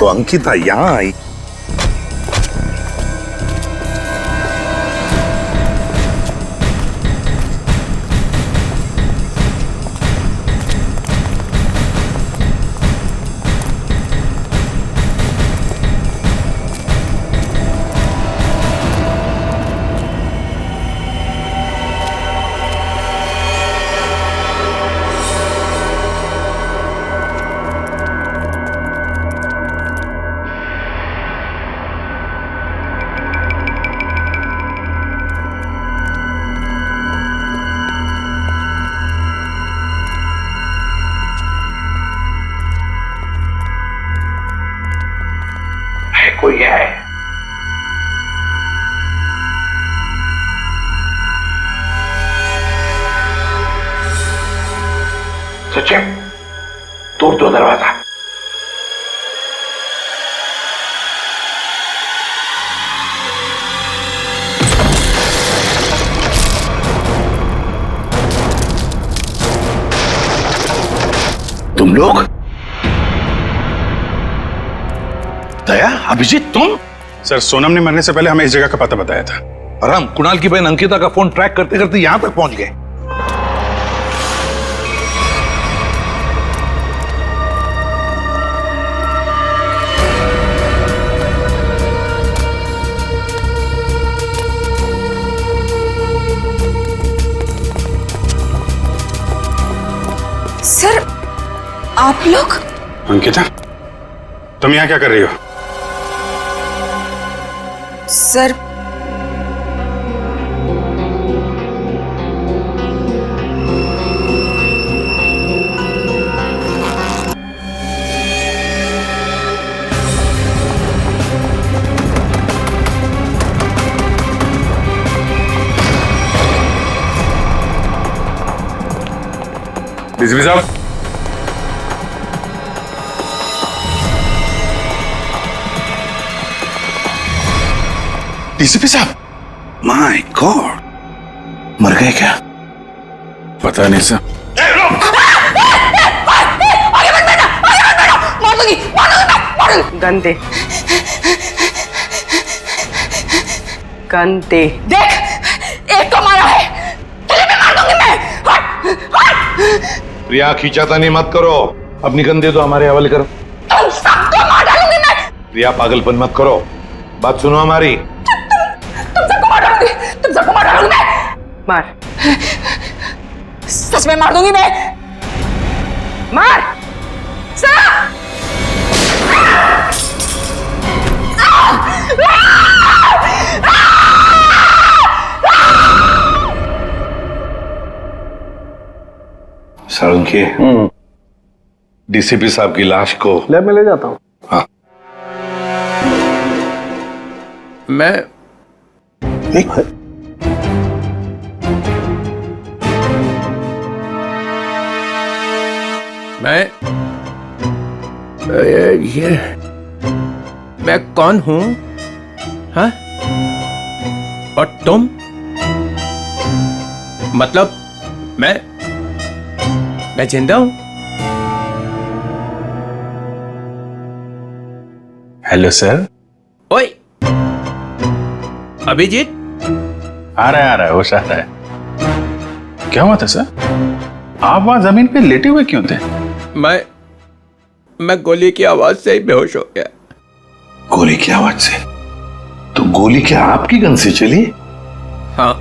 तो अंकिता यहाँ आई। कोई है? सचिन, तोड़ दो दरवाजा। तुम लोग? दया, अभिजीत, तुम? सर, सोनम ने मरने से पहले हमें इस जगह का पता बताया था और हम कुणाल की बहन अंकिता का फोन ट्रैक करते करते यहां तक पहुंच गए। सर, आप लोग? अंकिता, तुम यहाँ क्या कर रही हो? सर, डीसीपी साहब, डीसीपी साहब, माय गॉड, मर गए क्या? पता नहीं सर। मार दूंगी मैं। गंदे गंदे देख, एक तो मारा है, तुझे भी मार दूंगी मैं। प्रिया, खींचातानी मत करो, अपनी गंदे तो हमारे हवाले करो। तुम सबको मार डालूंगी मैं। प्रिया, पागलपन मत करो, बात सुनो हमारी। तुम सबको मार डालूंगी मैं। मार, सच में मार दूंगी मैं। मार साळुंखे, डीसीपी साहब की लाश को लैब में ले जाता हूं। हाँ, मैं ये मैं कौन हूं? हाँ? और तुम? मतलब मैं जिंदा हूं? Hello sir. ओए, अभिजीत? आ रहा है, होश आ रहा है। क्या हुआ था सर? आप वहां जमीन पे लेटे हुए क्यों थे? मैं गोली की आवाज से ही बेहोश हो गया। गोली की आवाज से? तो गोली क्या आपकी गन से चली? हाँ।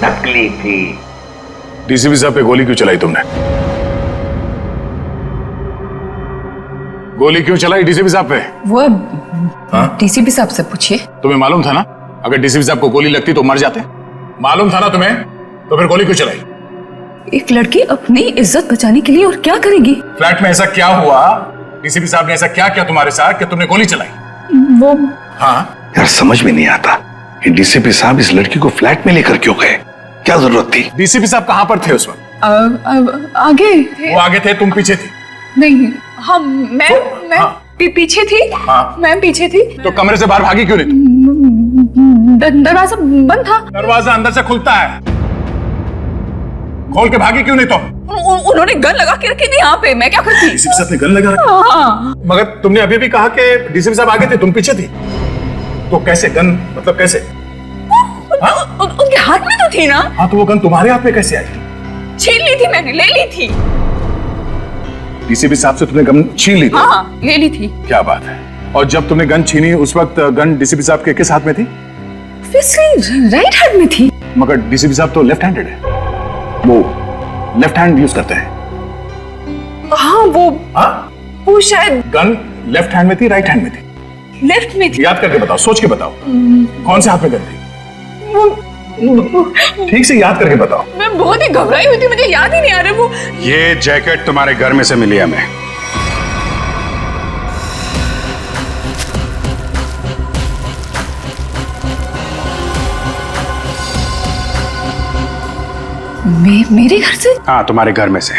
नकली थी। डीसीपी साहब पे गोली क्यों चलाई तुमने? गोली क्यों चलाई डीसीपी साहब पे? वो डीसीपी साहब से पूछिए। तुम्हें मालूम था ना, अगर डीसीपी साहब को गोली लगती तो मर जाते? मालूम था ना तुम्हें, तो फिर गोली क्यों चलाई? एक लड़की अपनी इज्जत बचाने के लिए और क्या करेगी? फ्लैट में ऐसा क्या हुआ? डीसीपी साहब ने ऐसा क्या किया तुम्हारे साथ कि तुमने गोली चलाई? वो हाँ यार, समझ में नहीं आता कि डीसीपी साहब इस लड़की को फ्लैट में लेकर क्यों गए? क्या जरूरत थी? डीसीपी साहब कहां पर थे उस वक्त? आगे थे। वो आगे थे, तुम पीछे थी? नहीं, मैं हाँ। पीछे थी। हाँ। मैं पीछे थी। तो कमरे से बाहर भागी क्यों नहीं तुम? दरवाजा बंद था। दरवाजा अंदर से खुलता है, खोल के भागी क्यों नहीं तुम? उन्होंने गन लगा के रखी थी यहाँ पे, मैं क्या करती? डीसीपी साहब ने गन लगा रखी? हाँ। मगर तुमने अभी भी कहा कि डीसीपी साहब आगे थे, तुम पीछे थी, तो कैसे गन, मतलब कैसे? उनके हाथ में तो थी ना। हाँ, तो वो गन तुम्हारे हाथ में कैसे आई? छीन ली थी मैंने, ले ली थी। डीसीपी साहब से तुमने गन छीन ली थी? हाँ, ले ली थी। क्या बात है। और जब तुमने गन छीनी उस वक्त गन डीसीपी साहब के किस हाथ में थी? राइट हैंड में थी। मगर डीसीपी साहब तो लेफ्ट हैंडेड है, वो लेफ्ट हैंड यूज करते हैं। हाँ, हाँ? वो शायद गन लेफ्ट हैंड में थी, राइट हैंड में थी? लेफ्ट में थी। याद करके बताओ, सोच के बताओ, कौन से हाथ में गन थी? ठीक से याद करके बताओ। मैं बहुत ही घबराई हुई थी, मुझे याद ही नहीं आ रहा वो। ये जैकेट तुम्हारे घर में से मिली हमें। मेरे घर से? हाँ, तुम्हारे घर में से।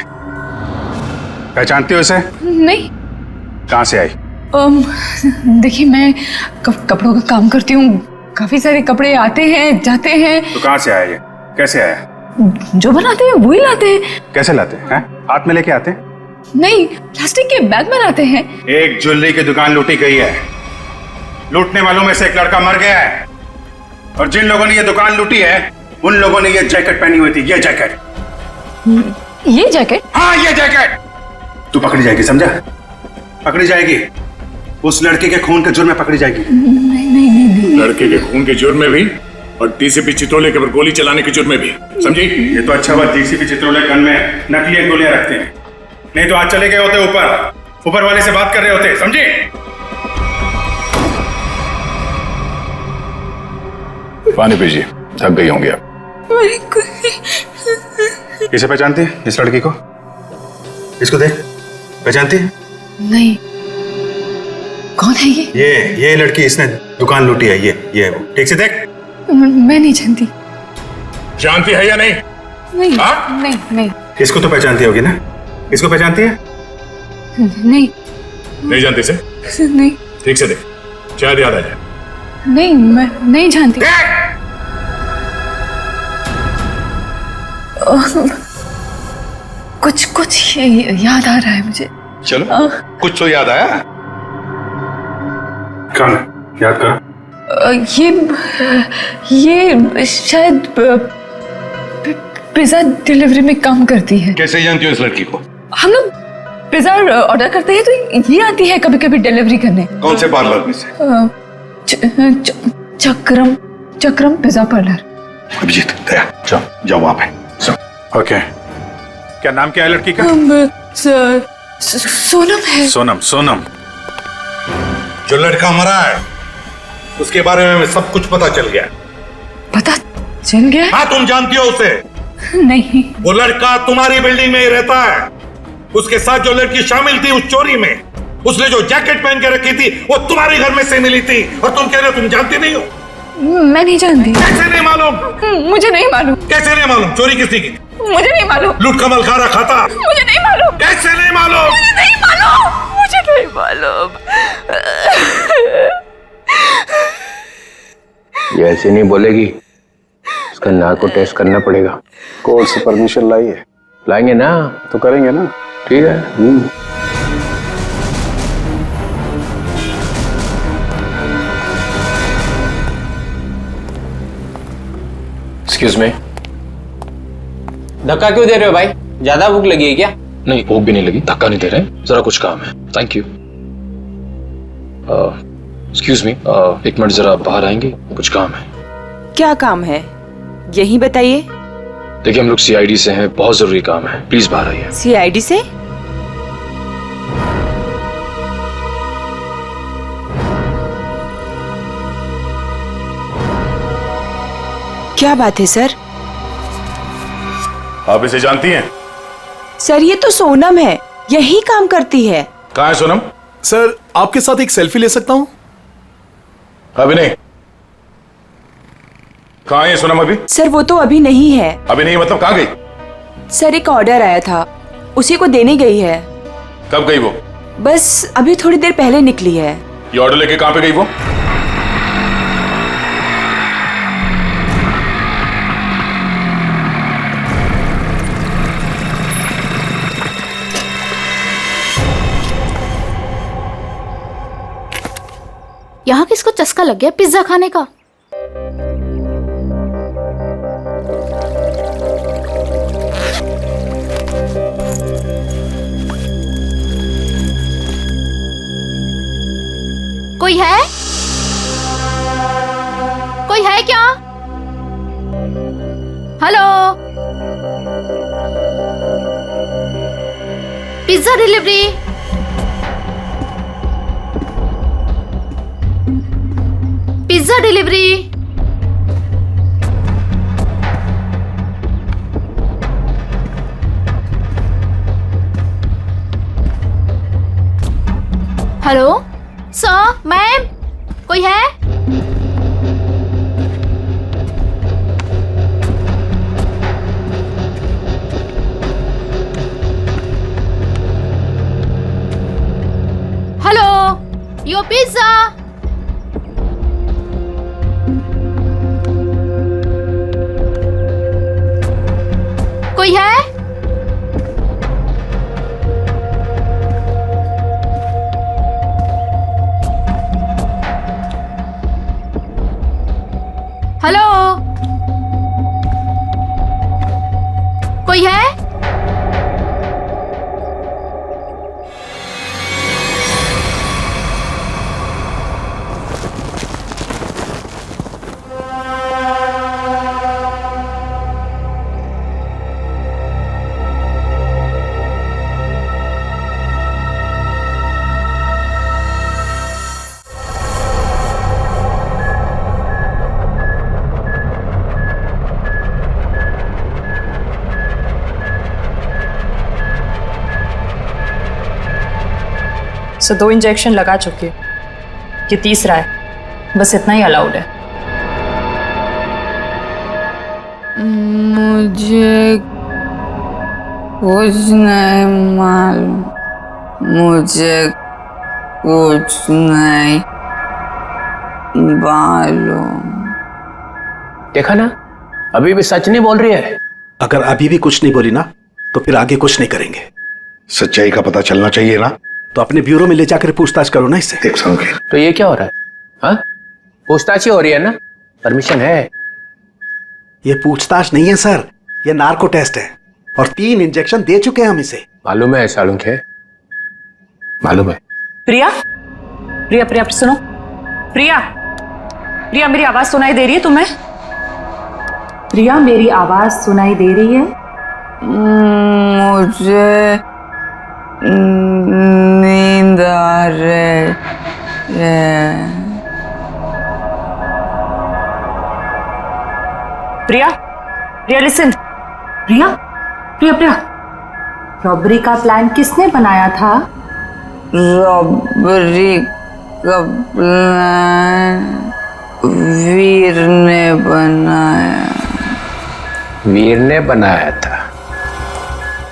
पहचानती हो इसे? नहीं। कहाँ से आई? देखिए, मैं कपड़ों का काम करती हूँ, काफी सारे कपड़े आते हैं जाते हैं। तो कहाँ से आया ये? कैसे आया? जो बनाते हैं वही लाते हैं। कैसे लाते हैं? हाथ में लेके आते हैं? नहीं, प्लास्टिक के बैग में लाते हैं। एक ज्वेलरी की दुकान लूटी गई है, लूटने वालों में से एक लड़का मर गया है, और जिन लोगों ने ये दुकान लूटी है उन लोगों ने ये जैकेट पहनी हुई थी। ये जैकेट। ये जैकेट? हाँ, ये जैकेट। तू पकड़ी जाएगी, समझा? पकड़ी जाएगी, उस लड़के के खून के जुर्म में पकड़ी जाएगी। नहीं। लड़के के खून के जुर्म में भी और डीसीपी चित्रोले के ऊपर गोली चलाने के जुर्म में भी, समझी? ये तो अच्छा हुआ डीसीपी चित्रोले गन में नकली गोलियां रखते हैं, नहीं तो आज चले गए होते ऊपर वाले से बात कर रहे होते, समझी? पानी पीजिए, थक गई होंगी आप। किसे पहचानती है इस लड़की को? इसको देख, पहचानती है? नहीं। कौन है ये? ये लड़की, इसने दुकान लूटी है। ये वो, ठीक से देख। मैं नहीं जानती। जानती है या नहीं? नहीं। हाँ? नहीं। इसको तो पहचानती होगी ना? इसको पहचानती है? नहीं जानती से? नहीं। ठीक से देख, शायद याद आ जाए। नहीं, मैं नहीं जानती। कुछ याद आ रहा है मुझे। चलो, कुछ तो याद आया। कौन? याद कर। ये शायद पिज्जा डिलीवरी में काम करती है। कैसे जानती हो इस लड़की को? हम लोग पिज्जा ऑर्डर करते हैं तो ये आती है कभी कभी डिलीवरी करने। कौन से पार्लर में से? चक्रम पिज्जा पार्लर। अभिजीत, दया, जाओ वहां पे। ओके, क्या नाम क्या है लड़की का? सोनम है। सोनम। जो लड़का मरा है उसके बारे में सब कुछ पता चल गया। पता चल गया? हाँ, तुम जानती हो उसे? नहीं। वो लड़का तुम्हारी बिल्डिंग में ही रहता है। उसके साथ जो लड़की शामिल थी उस चोरी में, उसने जो जैकेट पहन के रखी थी वो तुम्हारे घर में से मिली थी, और तुम कह रहे हो तुम जानती नहीं हो? मैं नहीं जानती। कैसे नहीं मालूम? मुझे नहीं मालूम। कैसे नहीं मालूम? चोरी किसने की? मुझे नहीं मालूम। लूट कमल खारा खाता? मुझे नहीं मालूम। कैसे नहीं मालूम? मुझे नहीं मालूम। ये ऐसे नहीं बोलेगी, उसका नार्को टेस्ट करना पड़ेगा। कोर्ट से परमिशन लाई है? लाएंगे ना तो करेंगे ना। ठीक है। Excuse me. धक्का क्यों दे रहे हो भाई? ज्यादा भूख लगी है क्या? नहीं, भूख भी नहीं लगी, धक्का नहीं दे रहे, जरा कुछ काम है। Thank you. एक्सक्यूज मी, एक मिनट जरा बाहर आएंगे, कुछ काम है। क्या काम है यही बताइए। देखिए, हम लोग सीआईडी से हैं, बहुत जरूरी काम है, प्लीज बाहर आइए। सीआईडी से? क्या बात है सर? आप इसे जानती हैं? सर, ये तो सोनम है, यही काम करती है। कहाँ है सोनम? सर, आपके साथ एक सेल्फी ले सकता हूं? अभी नहीं। कहाँ है सोनम अभी? सर, वो तो अभी नहीं है। अभी नहीं मतलब कहाँ गई? सर, एक ऑर्डर आया था, उसी को देने गई है। कब गई वो? बस अभी थोड़ी देर पहले निकली है। ये ऑर्डर लेके कहाँ पे गई वो? यहाँ किसको चस्का लग गया पिज्जा खाने का? कोई है? कोई है क्या? Hello, pizza delivery. Pizza delivery. Hello sir, ma'am, कोई है? Hello, your pizza. कोई है? हेलो, कोई है? सो 2 इंजेक्शन लगा चुकी हूँ, ये तीसरा है, बस इतना ही अलाउड है। मुझे कुछ नहीं मालूम, मुझे कुछ नहीं मालूम। देखा ना, अभी भी सच नहीं बोल रही है। अगर अभी भी कुछ नहीं बोली ना तो फिर आगे कुछ नहीं करेंगे। सच्चाई का पता चलना चाहिए ना। तो अपने ब्यूरो में ले जाकर पूछताछ करो ना इससे। देख संकेत, तो ये क्या हो रहा है? हाँ, पूछताछ ही हो रही है ना, परमिशन है। ये पूछताछ नहीं है सर, ये नार्को टेस्ट है और 3 इंजेक्शन दे चुके हैं हम इसे। मालूम है सालुंखे, मालूम है। प्रिया, प्रिया, प्रिया सुनो, प्रिया, प्रिया मेरी आवाज सुनाई दे रही है तुम्हें? प्रिया मेरी आवाज सुनाई दे रही है? मुझे नींद आ रही है। प्रिया, प्रिया लिसन, प्रिया, प्रिया, प्रिया, रॉबरी का प्लान किसने बनाया था? रॉबरी का प्लान वीर ने बनाया। वीर ने बनाया था?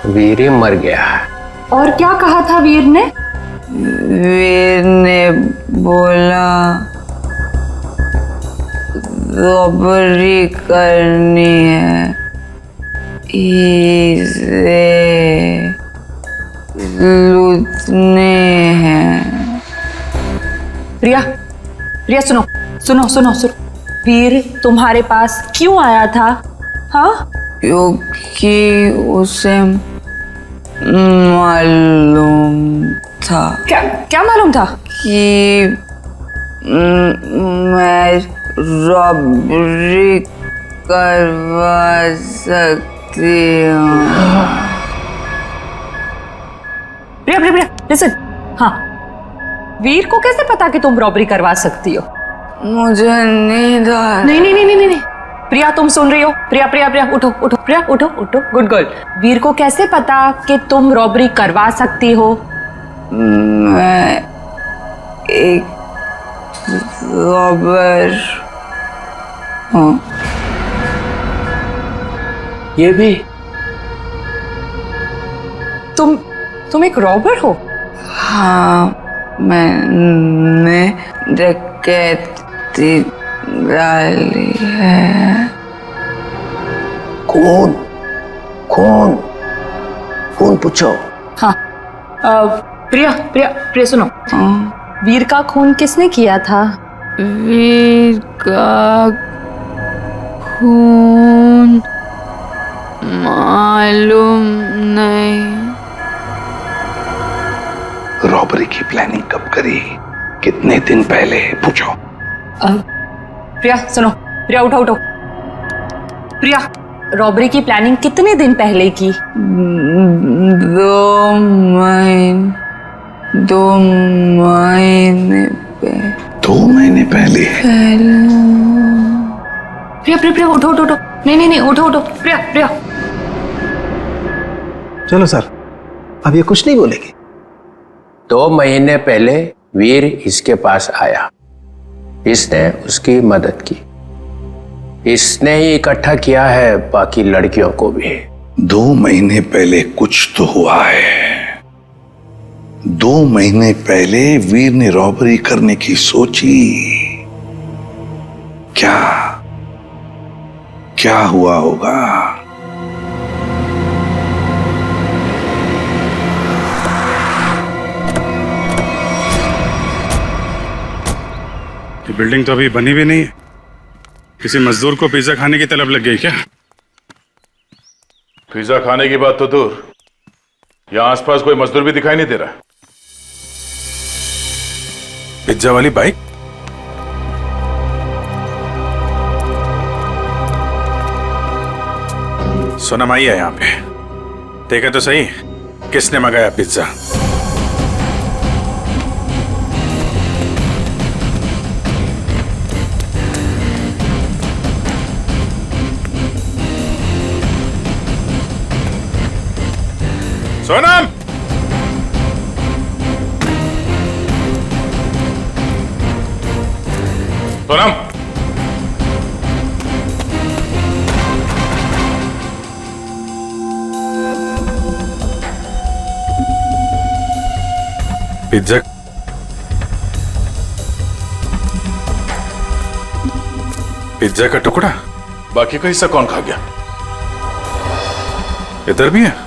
वीर ही मर गया। और क्या कहा था वीर ने? वीर ने बोला रॉबरी करनी है, इसे लूटने हैं। प्रिया, प्रिया सुनो, सुनो, सुनो, सुनो, वीर तुम्हारे पास क्यों आया था? हाँ, क्योंकि उसे मालूम था। क्या क्या मालूम था? कि मैं रॉबरी करवा सकती हूँ। प्रिया, प्रिया, प्रिया लिसन, हाँ, वीर को कैसे पता कि तुम रॉबरी करवा सकती हो? मुझे नींद आ रही। नहीं, नहीं, नहीं, नहीं, नहीं, प्रिया तुम सुन रही हो? प्रिया, प्रिया, प्रिया उठो, उठो, प्रिया उठो, उठो, गुड गर्ल। वीर को कैसे पता कि तुम रॉबरी करवा सकती हो? मैं एक रॉबर हूँ। ये भी? तुम एक रॉबर हो? हाँ, मैंने डकैती डाली है। कौन कौन कौन पूछो? हाँ, प्रिया, प्रिया, प्रिया सुनो, वीर का खून किसने किया था? वीर का खून मालूम नहीं। रॉबरी की प्लानिंग कब करी, कितने दिन पहले, पूछो। प्रिया सुनो, प्रिया उठो उठो। प्रिया, रॉबरी की प्लानिंग कितने दिन पहले की? 2 महीने पहले। प्रिया प्रिया प्रिया उठो उठो उठो। नहीं उठो उठो प्रिया प्रिया। चलो सर, अब ये कुछ नहीं बोलेगी। 2 महीने पहले वीर इसके पास आया, इसने उसकी मदद की, इसने ही इकट्ठा किया है बाकी लड़कियों को भी। 2 महीने पहले कुछ तो हुआ है। 2 महीने पहले वीर ने रॉबरी करने की सोची। क्या हुआ होगा? ये बिल्डिंग तो अभी बनी भी नहीं है। किसी मजदूर को पिज्जा खाने की तलब लग गई क्या? पिज्जा खाने की बात तो दूर, यहां आसपास कोई मजदूर भी दिखाई नहीं दे रहा। पिज्जा वाली बाइक? सोनम आई है यहाँ पे, देखा तो सही किसने मंगाया pizza. Sonam, Sonam, pizza pizza का टुकड़ा, बाकी का हिस्सा कौन खा गया? इधर भी है।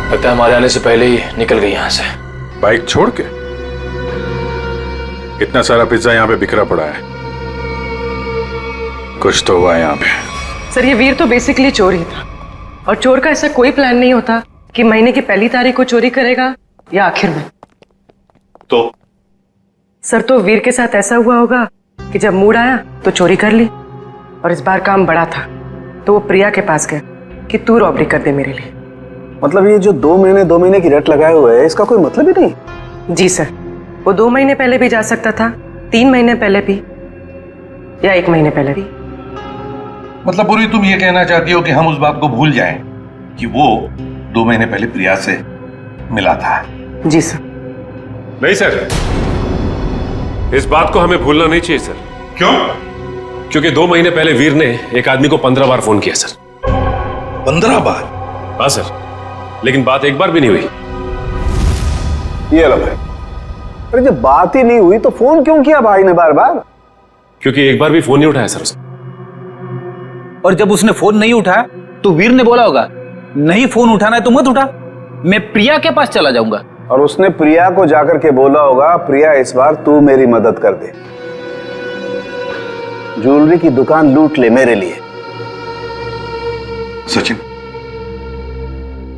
लगता है हमारे आने से पहले ही निकल गई यहां से। बाइक छोड़ के? इतना सारा पिज्जा यहाँ पे बिखरा पड़ा है, कुछ तो हुआ है यहाँ पे। सर ये वीर तो बेसिकली चोर ही था, और चोर का ऐसा कोई प्लान नहीं होता कि महीने की पहली तारीख को चोरी करेगा या आखिर में। तो सर तो वीर के साथ ऐसा हुआ होगा कि जब मूड आया तो चोरी कर ली, और इस बार काम बड़ा था तो वो प्रिया के पास गया कि तू रॉबरी कर दे मेरे लिए। मतलब ये जो 2 महीने की रट लगाए हुए है, इसका कोई मतलब ही नहीं? जी सर, वो 2 महीने पहले भी जा सकता था, 3 महीने पहले भी, या 1 महीने पहले भी। मतलब पूरी तुम ये कहना चाहती हो कि हम उस बात को भूल जाएं कि वो 2 महीने पहले प्रिया से मिला था? जी सर। नहीं सर, इस बात को हमें भूलना नहीं चाहिए सर। क्यों? क्योंकि 2 महीने पहले वीर ने एक आदमी को 15 बार फोन किया सर। 15 बार? हाँ सर, लेकिन बात एक बार भी नहीं हुई। ये लो भाई। अरे जब बात ही नहीं हुई तो फोन क्यों किया भाई ने बार बार? क्योंकि एक बार भी फोन नहीं उठाया सर उसने। और जब उसने फोन नहीं उठाया तो वीर ने बोला होगा नहीं फोन उठाना है तो मत उठा, मैं प्रिया के पास चला जाऊंगा। और उसने प्रिया को जाकर के बोला होगा, प्रिया इस बार तू मेरी मदद कर दे, ज्वेलरी की दुकान लूट ले मेरे लिए। सचिन,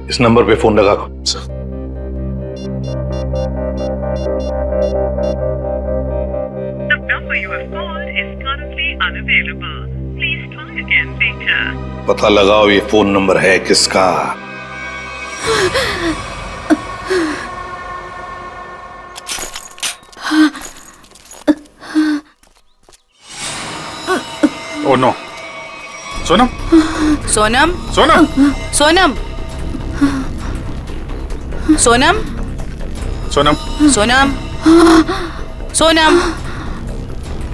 इस नंबर पे फोन लगा सर। पता लगाओ ये फोन नंबर है किसका। Oh no, Sonam Sonam Sonam Sonam Sonam Sonam Sonam Sonam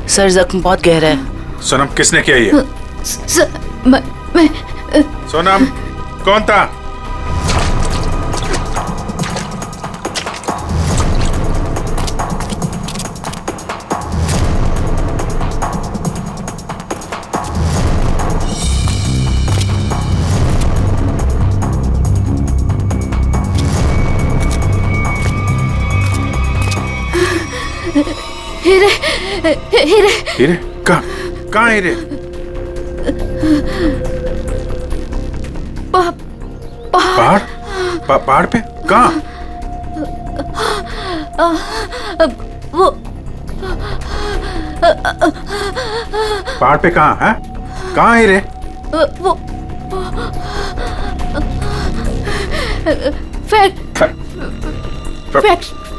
sir जख्म बहुत गहरा है। सोनम किसने किया ये? मैं सोनम कौन था? हीरे हीरे हीरे कहाँ हीरे? पहाड़ पहाड़ पे कहाँ? वो पहाड़ पे कहाँ है? कहाँ हीरे? वो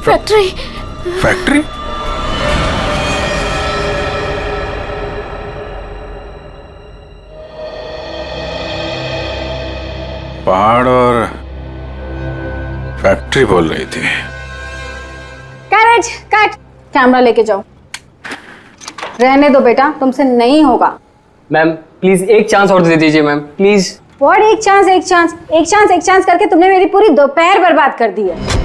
फैक्ट्री फैक्ट्री? पहाड़ और फैक्ट्री बोल रही थी। करेज कट, कैमरा लेके जाओ। रहने दो बेटा, तुमसे नहीं होगा। मैम प्लीज एक चांस और दे दीजिए मैम, प्लीज। व्हाट एक चांस एक चांस एक चांस एक चांस करके तुमने मेरी पूरी दोपहर बर्बाद कर दी है।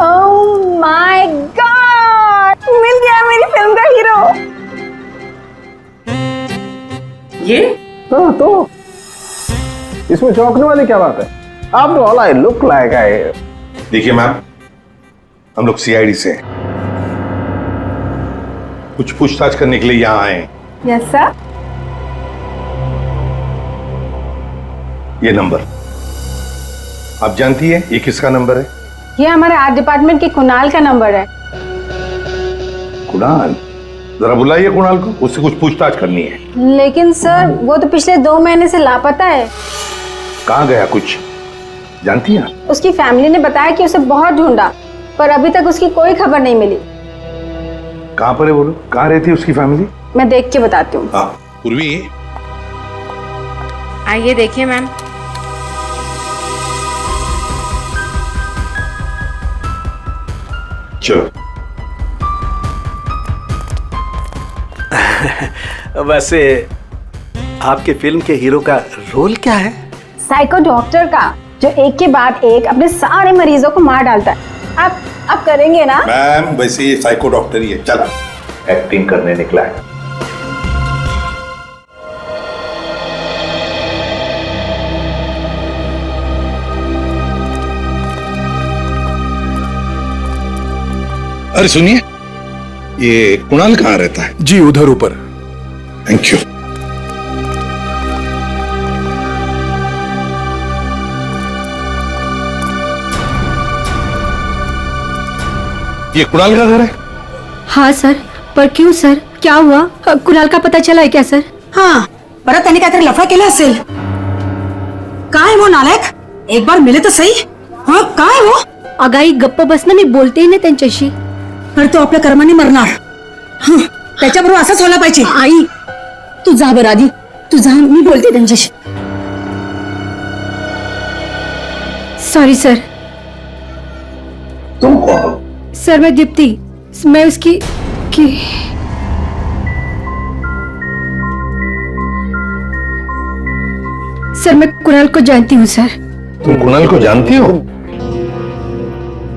ओह माय गॉड, मिल गया मेरी फिल्म का हीरो। ये तो इसमें चौंकने वाली क्या बात है? आप all I look like I. देखिए मैम, हम लोग सीआईडी से हैं। कुछ पूछताछ करने के लिए यहाँ आए हैं। Yes sir. ये नंबर आप जानती है ये किसका नंबर है? ये हमारे आर्ट डिपार्टमेंट के कुणाल का नंबर है। कुणाल? जरा बुलाइए कुणाल को, उससे कुछ पूछताछ करनी है। लेकिन सर वो तो पिछले 2 महीने से लापता है। कहाँ गया कुछ जानती हैं? उसकी फैमिली ने बताया कि उसे बहुत ढूंढा, पर अभी तक उसकी कोई खबर नहीं मिली। कहाँ पर है बोलो? कहाँ रहती है उसकी फैमिली? मैं देख के बताती हूँ। हाँ पूर्वी, आइए देखिए मैम। चलो। वैसे आपके फिल्म के हीरो का रोल क्या है? साइको डॉक्टर का, जो एक के बाद एक अपने सारे मरीजों को मार डालता है। आप करेंगे ना? मैम वैसे ये साइको डॉक्टर ही है, चला एक्टिंग करने निकला है। अरे सुनिए, ये कुणाल कहाँ रहता है? जी उधर ऊपर। Thank you. ये कुणाल का घर है? हाँ सर, पर क्यों सर, क्या हुआ? कुणाल का पता चला है क्या सर? हाँ, परत त्यांनी काहीतरी लफडा केला असेल। काय वो नालायक, एक बार मिले तो सही। हाँ काय वो? अगाई गप्प बस ना, मी बोलते ना त्यांच्याशी। तर तो आपल्या कर्माने मरणार। त्याच्याबरोबर असंच व्हायला पाहिजे। आई तू जा बरं आधी, तू जा, मी बोलते त्यांच्याशी। Sorry sir. तुम कौन? सर मैं दीप्ति, मैं उसकी सर मैं कुणाल को जानती हूँ सर। तुम कुणाल को जानती हो?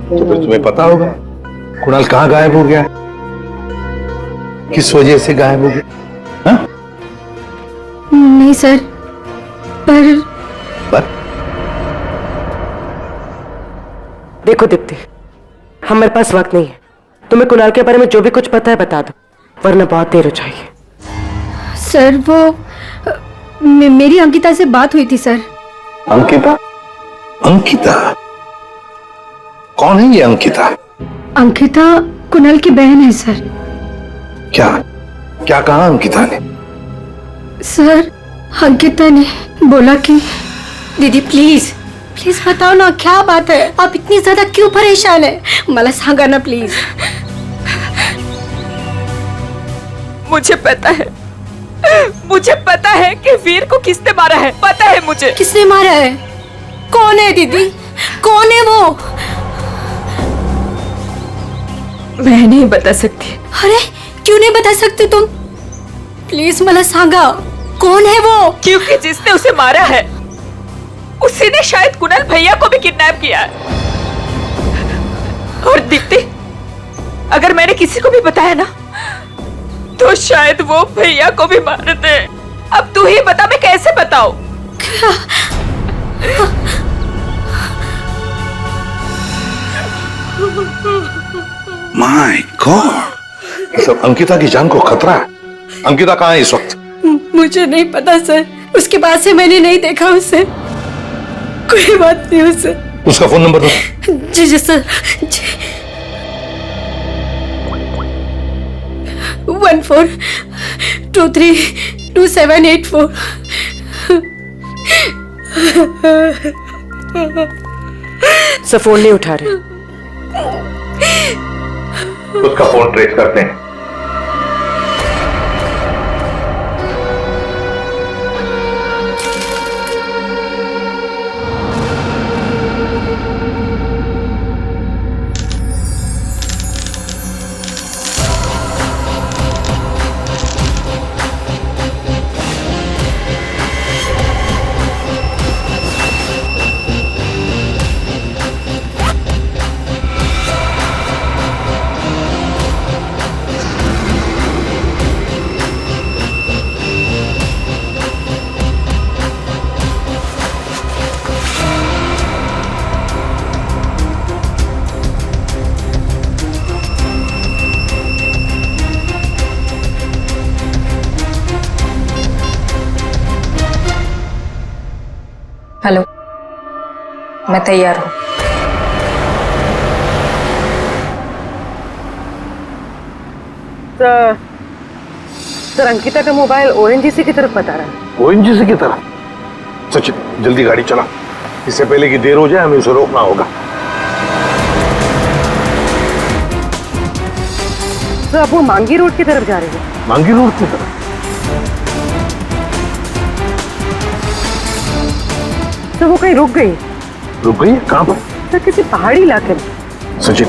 तो फिर तुम्हें पता होगा कुणाल कहाँ गायब हो गया, किस वजह से गायब हो गया? हाँ? नहीं सर, पर देखो दीप्ति, हमारे पास वक्त नहीं है। तुम्हें कुणाल के बारे में जो भी कुछ पता है बता दो, वरना बहुत देर हो जाएगी। सर वो मेरी अंकिता से बात हुई थी सर। अंकिता? अंकिता कौन है ये अंकिता? अंकिता कुणाल की बहन है सर। क्या क्या कहा अंकिता ने? सर अंकिता ने बोला कि दीदी प्लीज प्लीज बताओ ना क्या बात है, आप इतनी ज्यादा क्यों परेशान है? मला सांगा ना प्लीज। मुझे पता है कि वीर को किसने मारा है, पता है मुझे। किसने मारा है? कौन है दीदी, कौन है वो? मैं नहीं बता सकती। अरे क्यों नहीं बता सकती तुम? प्लीज मला सांगा, कौन है वो? क्योंकि जिसने उसे मारा है उसी ने शायद कुणाल भैया को भी किडनैप किया है। और दीप्ति, अगर मैंने किसी को भी बताया ना तो शायद वो भैया को भी मार दे। अब तू ही बता, मैं कैसे बताऊं? माय गॉड, सब अंकिता की जान को खतरा है। अंकिता कहाँ है इस वक्त? मुझे नहीं पता सर, उसके बाद से मैंने नहीं देखा उसे। कोई बात नहीं उसे। उसका फोन नंबर दो। जी जी सर, 14232784। सब फोन नहीं उठा रहे। उसका फोन ट्रेस करते हैं। हेलो, मैं तैयार हूँ। सर अंकिता का मोबाइल ओएनजीसी की तरफ बता रहा है। ओएनजीसी की तरफ? सचिन जल्दी गाड़ी चला, इससे पहले कि देर हो जाए हमें उसे रोकना होगा। सर अब वो मांगी रोड की तरफ जा रही है। मांगी रोड की तरफ? तो वो कहीं रुक गई। रुक गई? कहाँ पर? सर किसी पहाड़ी इलाके में। सचिन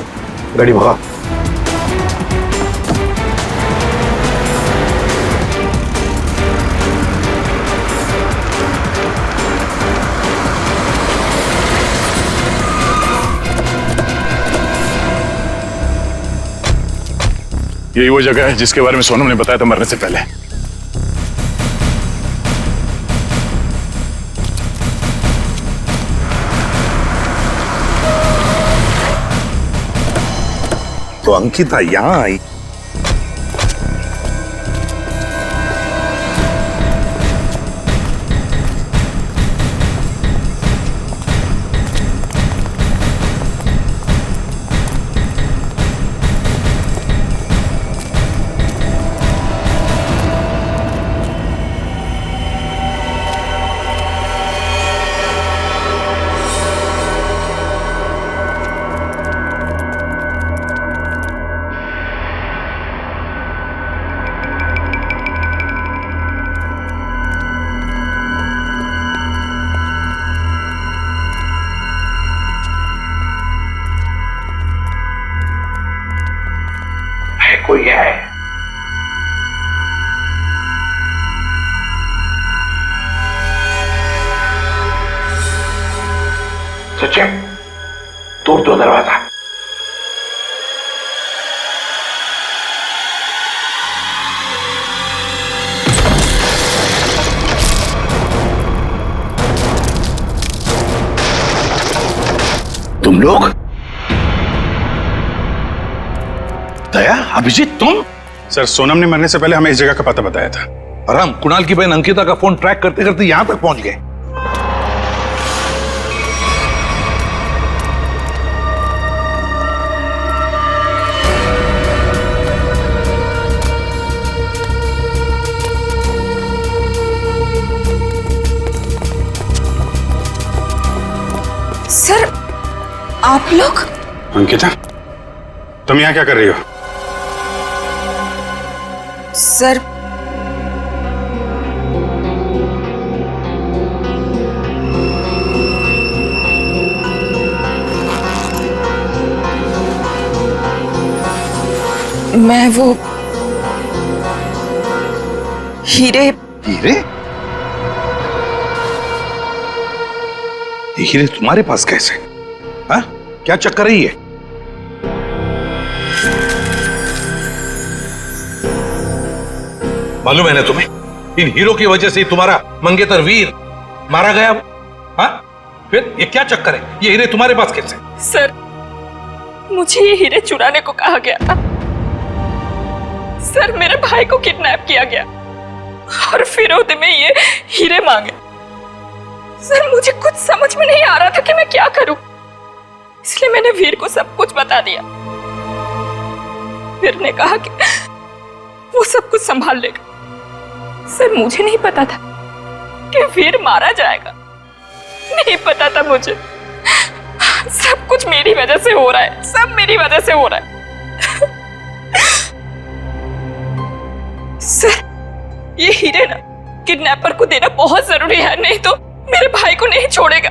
गाड़ी भगा। यही वो जगह है जिसके बारे में सोनम ने बताया था मरने से पहले। तो अंकिता यहां आई। कोई है? सचिन तोड़ दो दरवाजा। तुम लोग? दया, अभिजीत तुम? सर सोनम ने मरने से पहले हमें इस जगह का पता बताया था और हम कुणाल की बहन अंकिता का फोन ट्रैक करते करते यहां तक पहुंच गए। सर आप लोग? अंकिता, तुम यहाँ क्या कर रही हो? सर मैं वो हीरे हीरे? ये हीरे तुम्हारे पास कैसे? हाँ? क्या चक्कर है ये? मालूम है ना तुम्हें, इन हीरो की वजह से तुम्हारा मंगेतर वीर मारा गया। हाँ? फिर ये क्या चक्कर है? ये हीरे तुम्हारे पास कैसे? सर मुझे ये हीरे चुराने को कहा गया था। सर मेरे भाई को किडनैप किया गया और फिरौती में ये हीरे मांगे। सर मुझे कुछ समझ में नहीं आ रहा था कि मैं क्या करूं, इसलिए मैंने वीर को सब कुछ बता दिया। वीर ने कहा कि वो सब कुछ संभाल लेगा। सर मुझे नहीं पता था कि वीर मारा जाएगा, नहीं पता था मुझे। सब कुछ मेरी वजह से हो रहा है, सब मेरी वजह से हो रहा है। सर ये हीरे ना किडनैपर को देना बहुत जरूरी है, नहीं तो मेरे भाई को नहीं छोड़ेगा।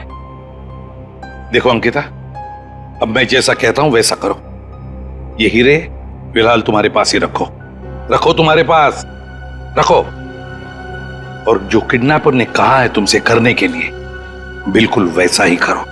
देखो अंकिता, अब मैं जैसा कहता हूं वैसा करो। ये हीरे फिलहाल तुम्हारे पास ही रखो, रखो तुम्हारे पास रखो। और जो किडनैपर ने कहा है तुमसे करने के लिए, बिल्कुल वैसा ही करो।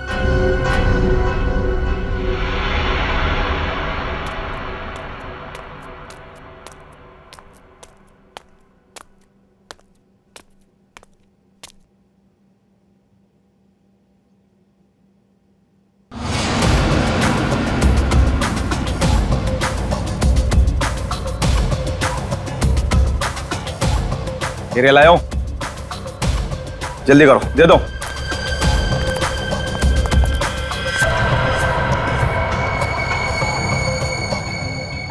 हीरे लाओ, जल्दी करो, दे दो।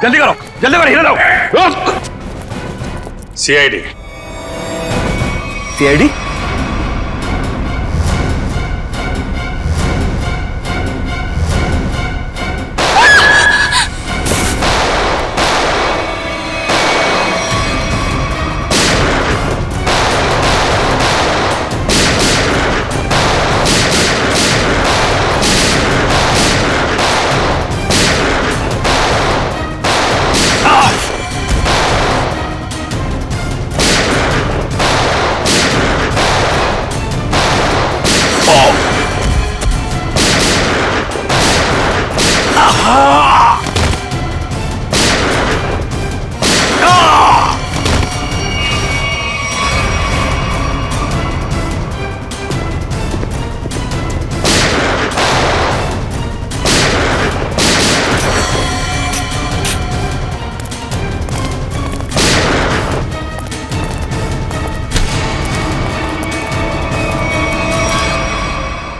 जल्दी करो, जल्दी करो, हीरे लाओ। सीआईडी। सीआईडी?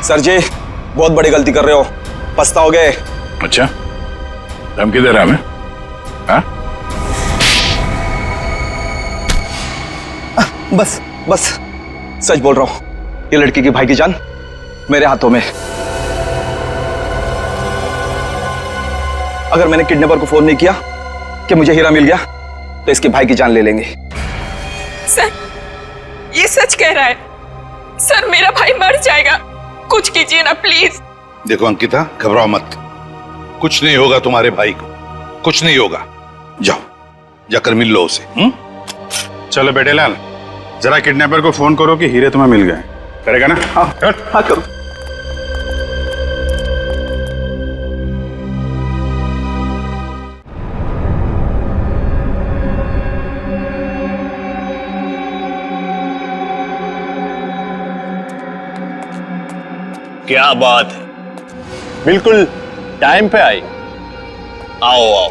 सर जी बहुत बड़ी गलती कर रहे हो, पछताओगे। अच्छा, धमकी दे रहा मैं? हाँ? बस बस सच बोल रहा हूं, ये लड़की की भाई की जान मेरे हाथों में। अगर मैंने किडनैपर को फोन नहीं किया कि मुझे हीरा मिल गया, तो इसके भाई की जान ले लेंगे। सर ये सच कह रहा है। सर मेरा भाई मर जाएगा, कुछ कीजिए ना प्लीज। देखो अंकिता, घबराओ मत, कुछ नहीं होगा तुम्हारे भाई को, कुछ नहीं होगा। जाओ जाकर मिल लो उसे। चलो बेटे लाल, जरा किडनैपर को फोन करो कि हीरे तुम्हें मिल गए। करेगा ना? हाँ हाँ करो। क्या बात है, बिल्कुल टाइम पे आई। आओ आओ,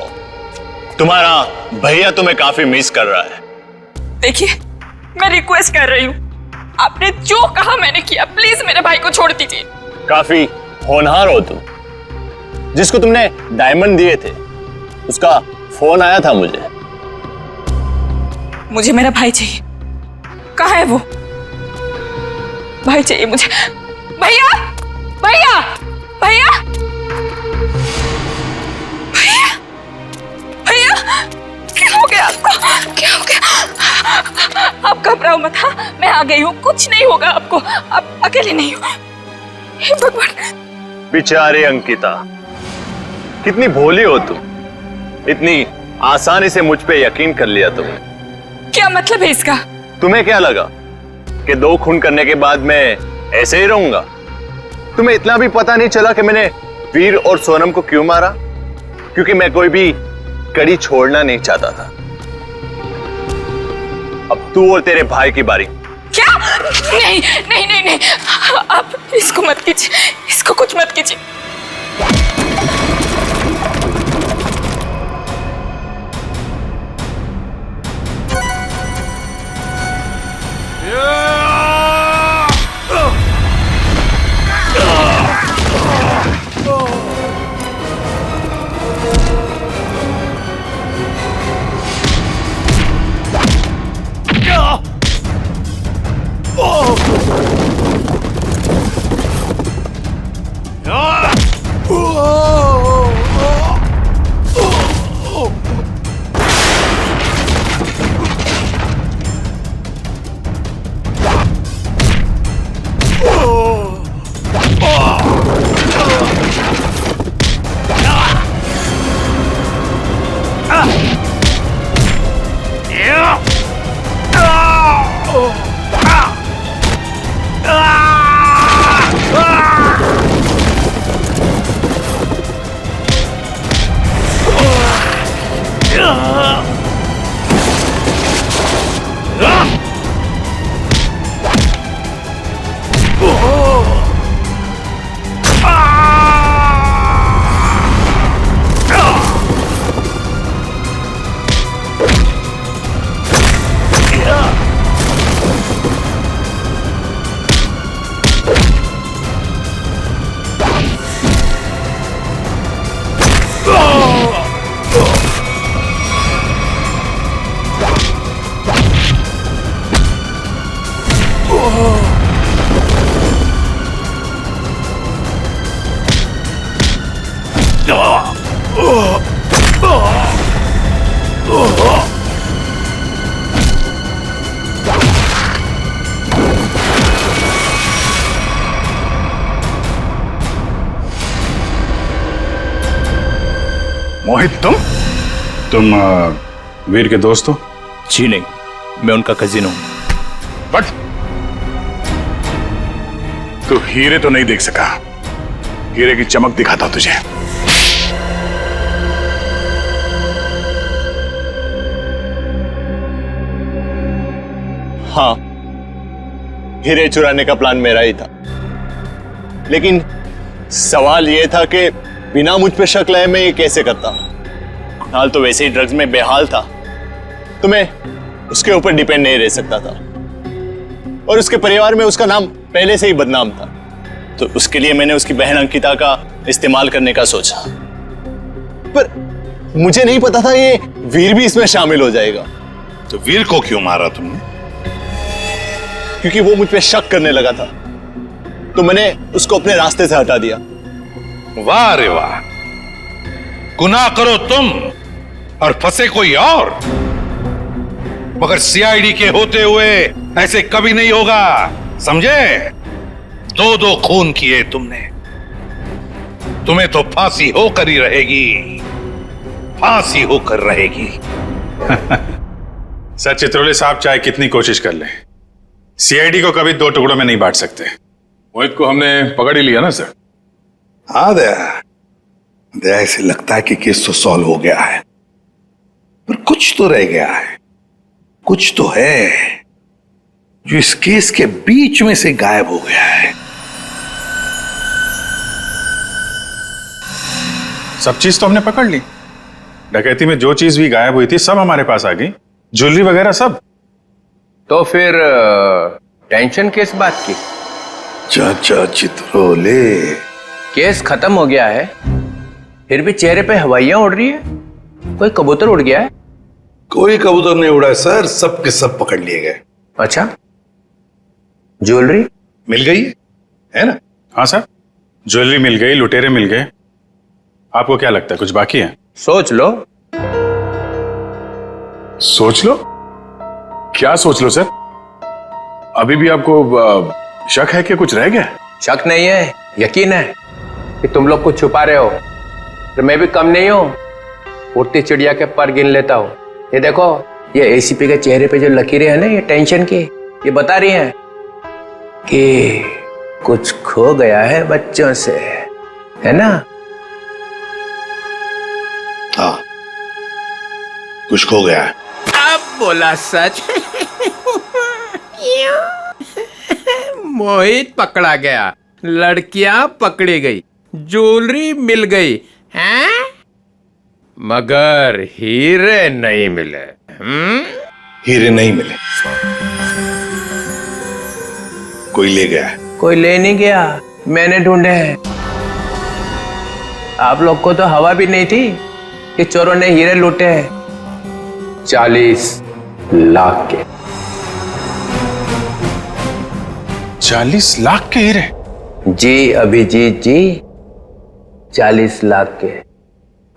तुम्हारा भैया तुम्हें काफी मिस कर रहा है। देखिए मैं रिक्वेस्ट कर रही हूँ, आपने जो कहा मैंने किया, प्लीज मेरे भाई को छोड़ दीजिए। काफी होनहार हो तुम। जिसको तुमने डायमंड दिए थे उसका फोन आया था मुझे। मुझे मेरा भाई चाहिए। कहाँ है वो? भाई चाहिए मुझे। भैया भैया भैया भैया भैया, क्या हो गया आपको? क्या हो गया? आप घबराओ मत। हाँ, मैं आ गई हूँ, कुछ नहीं होगा आपको, आप अकेले नहीं हो। हे भगवान। बेचारे अंकिता, कितनी भोली हो तुम, इतनी आसानी से मुझ पे यकीन कर लिया तुमने। क्या मतलब है इसका? तुम्हें क्या लगा कि 2 खून करने के बाद मैं ऐसे ही रहूंगा? तुम्हें इतना भी पता नहीं चला कि मैंने वीर और सोनम को क्यों मारा? क्योंकि मैं कोई भी कड़ी छोड़ना नहीं चाहता था। अब तू और तेरे भाई की बारी। क्या? नहीं नहीं नहीं नहीं, आप इसको मत कीजिए, इसको कुछ मत कीजिए। मोहित, तुम वीर के दोस्त हो? जी नहीं, मैं उनका कजिन हूं। बट तू हीरे तो नहीं देख सका। हीरे की चमक दिखाता तुझे। हाँ, हीरे चुराने का प्लान मेरा ही था, लेकिन सवाल यह था कि बिना मुझ पे शक लाए मैं ये कैसे करता। हाल तो वैसे ही ड्रग्स में बेहाल था, तो मैं उसके ऊपर डिपेंड नहीं रह सकता था, और उसके परिवार में उसका नाम पहले से ही बदनाम था। तो उसके लिए मैंने उसकी बहन अंकिता का इस्तेमाल करने का सोचा, पर मुझे नहीं पता था ये वीर भी इसमें शामिल हो जाएगा। तो वीर को क्यों मारा तुमने? क्योंकि वो मुझ पे शक करने लगा था, तो मैंने उसको अपने रास्ते से हटा दिया। वाह रे वाह, गुनाह करो तुम और फंसे कोई और, मगर सीआईडी के होते हुए ऐसे कभी नहीं होगा, समझे? 2 खून किए तुमने, तुम्हें तो फांसी होकर ही रहेगी, फांसी होकर रहेगी। सर, चित्रोले साहब चाहे कितनी कोशिश कर ले, सीआईडी को कभी 2 टुकड़ों में नहीं बांट सकते। मोहित को हमने पकड़ ही लिया ना सर। हाँ दया, ऐसे लगता है कि केस तो सॉल्व हो गया है, पर कुछ तो रह गया है, कुछ तो है जो इस केस के बीच में से गायब हो गया है। सब चीज तो हमने पकड़ ली। डकैती में जो चीज भी गायब हुई थी सब हमारे पास आ गई, ज्वेलरी वगैरह सब। तो फिर टेंशन किस बात की? चाचा चित्रोले, केस खत्म हो गया है, फिर भी चेहरे पे हवाइयां उड़ रही है। कोई कबूतर उड़ गया है? कोई कबूतर नहीं उड़ा है सर, सब के सब पकड़ लिए गए। अच्छा, ज्वेलरी मिल गई है ना? हाँ सर, ज्वेलरी मिल गई, लुटेरे मिल गए, आपको क्या लगता है कुछ बाकी है? सोच लो। सोच लो? क्या सोच लो सर? अभी भी आपको शक है कि कुछ रह गया? शक नहीं है, यकीन है कि तुम लोग कुछ छुपा रहे हो। तो मैं भी कम नहीं हूं, उड़ती चिड़िया के पर गिन लेता हूं। ये देखो, ये एसीपी के चेहरे पे जो लकीरें हैं ना, ये टेंशन की, ये बता रही हैं कि कुछ खो गया है बच्चों से, है ना? हाँ, कुछ खो गया है। अब बोला सच। मोहित पकड़ा गया, लड़कियां पकड़ी गई, ज्वेलरी मिल गई, हैं? मगर हीरे नहीं मिले। हीरे नहीं मिले, कोई ले गया है। कोई ले नहीं गया, मैंने ढूंढे हैं। आप लोग को तो हवा भी नहीं थी कि चोरों ने हीरे लूटे हैं। 40 लाख के। 40 लाख के हीरे? जी अभिजीत जी, 40 लाख के।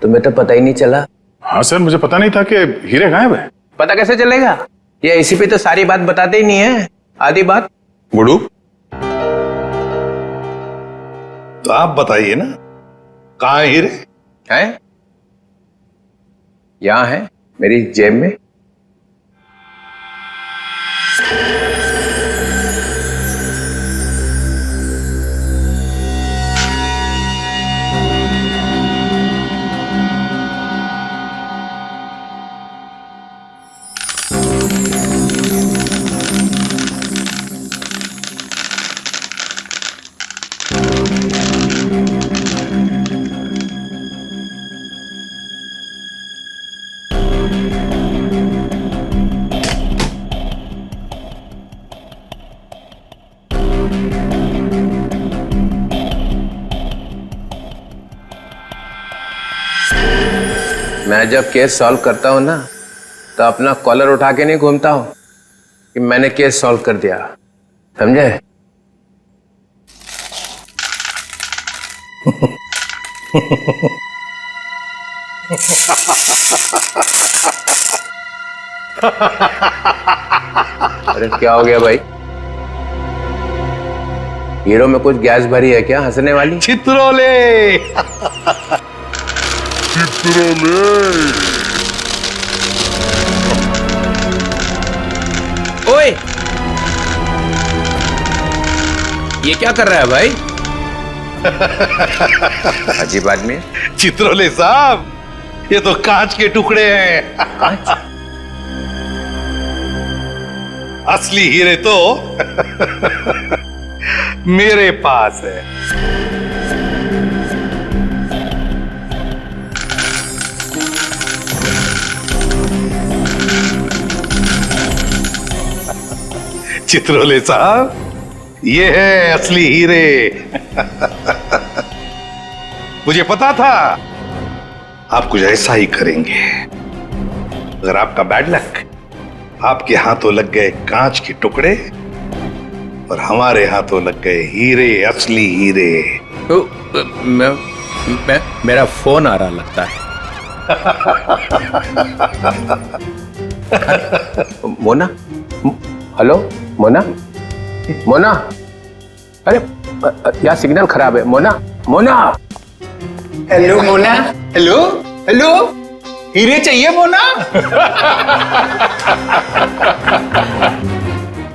तुम्हें तो पता ही नहीं चला। हाँ सर, मुझे पता नहीं था कि हीरे गायब है। पता कैसे चलेगा? ये एसीपी तो सारी बात बताते ही नहीं है, आधी बात। गुडू, तो आप बताइए ना, कहाँ है हीरे? हैं? यहां है, मेरी जेब में। मैं जब केस सॉल्व करता हूं ना, तो अपना कॉलर उठा के नहीं घूमता हूं कि मैंने केस सॉल्व कर दिया, समझे? अरे क्या हो गया भाई? हीरो में कुछ गैस भरी है क्या हंसने वाली? चित्रोले। ओए, ये क्या कर रहा है भाई? अजीब आदमी है। चित्रोले साहब, ये तो कांच के टुकड़े हैं। कांच? असली हीरे तो मेरे पास है। चित्रोले साहब, ये है असली हीरे। मुझे पता था आप कुछ ऐसा ही करेंगे। अगर आपका बैड लक, आपके हाथों लग गए कांच के टुकड़े और हमारे हाथों लग गए हीरे, असली हीरे। मेरा फोन आ रहा लगता है। मोना, हेलो मोना, मोना, अरे यार सिग्नल खराब है। Mona, Mona. Hello Mona. Hello hello, हीरे चाहिए मोना?